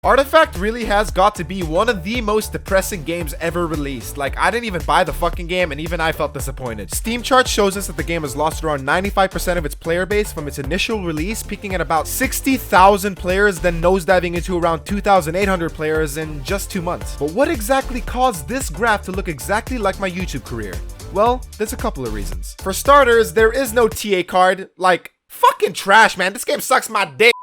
Artifact really has got to be one of the most depressing games ever released. Like, I didn't even buy the fucking game and even I felt disappointed. Steam chart shows us that the game has lost around 95% of its player base from its initial release, peaking at about 60,000 players, then nosediving into around 2,800 players in just 2 months. But what exactly caused this graph to look exactly like my YouTube career? Well, there's a couple of reasons. For starters, there is no TA card. Like, fucking trash, man. This game sucks my dick.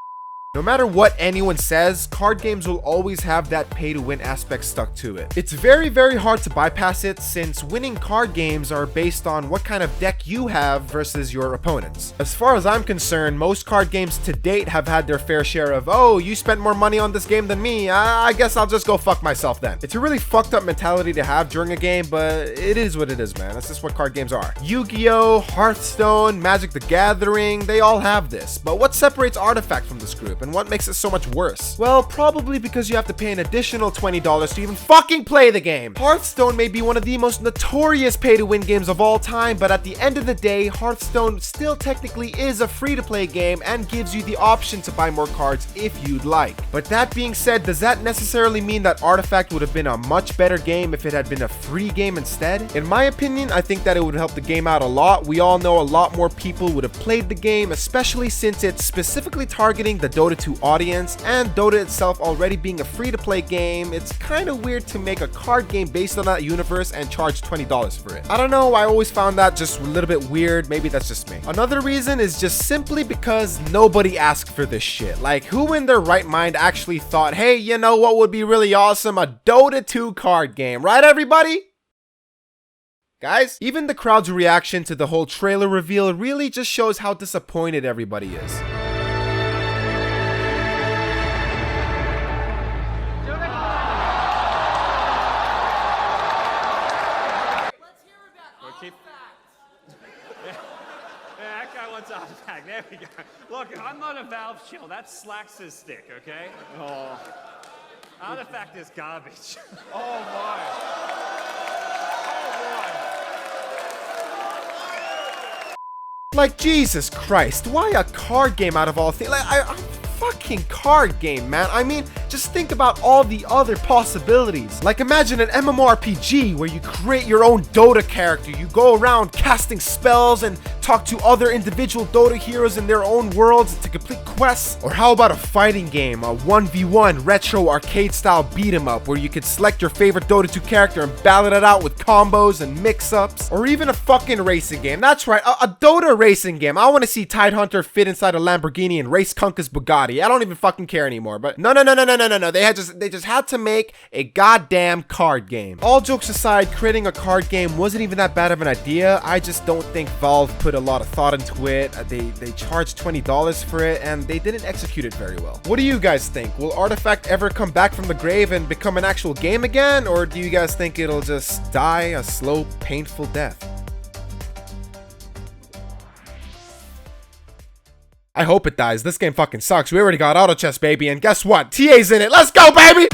No matter what anyone says, card games will always have that pay-to-win aspect stuck to it. It's very, very hard to bypass it since winning card games are based on what kind of deck you have versus your opponents. As far as I'm concerned, most card games to date have had their fair share of, oh, you spent more money on this game than me, I guess I'll just go fuck myself then. It's a really fucked up mentality to have during a game, but it is what it is, man. That's just what card games are. Yu-Gi-Oh!, Hearthstone, Magic the Gathering, they all have this. But what separates Artifact from this group? And what makes it so much worse? Well, probably because you have to pay an additional $20 to even fucking play the game. Hearthstone may be one of the most notorious pay-to-win games of all time, but at the end of the day, Hearthstone still technically is a free-to-play game and gives you the option to buy more cards if you'd like. But that being said, does that necessarily mean that Artifact would have been a much better game if it had been a free game instead? In my opinion, I think that it would help the game out a lot. We all know a lot more people would have played the game, especially since it's specifically targeting the Dota 2 audience, and Dota itself already being a free-to-play game, it's kind of weird to make a card game based on that universe and charge $20 for it. I don't know, I always found that just a little bit weird. Maybe that's just me. Another reason is just simply because nobody asked for this shit. Like, who in their right mind actually thought, hey, you know what would be really awesome? A Dota 2 card game, right everybody? Guys, even the crowd's reaction to the whole trailer reveal really just shows how disappointed everybody is. That guy wants Artifact. There we go. Look, I'm not a Valve chill. That's Slax's stick, okay? Oh. Artifact is garbage. Oh, my. Oh, boy. Like, Jesus Christ, why a card game out of all things? Like, a fucking card game, man. I mean, just think about all the other possibilities. Like, imagine an MMORPG where you create your own Dota character. You go around casting spells and talk to other individual Dota heroes in their own worlds to complete quests. Or how about a fighting game, a 1v1 retro arcade style beat 'em up where you could select your favorite Dota 2 character and battle it out with combos and mix-ups. Or even a fucking racing game. That's right, a Dota racing game. I want to see Tidehunter fit inside a Lamborghini and race Kunkka's Bugatti. I don't even fucking care anymore. But no. They just had to make a goddamn card game. All jokes aside, creating a card game wasn't even that bad of an idea. I just don't think Valve put a lot of thought into it. They charged $20 for it and they didn't execute it very well. What do you guys think? Will Artifact ever come back from the grave and become an actual game again? Or do you guys think it'll just die a slow, painful death? I hope it dies. This game fucking sucks. We already got auto chess, baby, and guess what? TA's in it. Let's go, baby!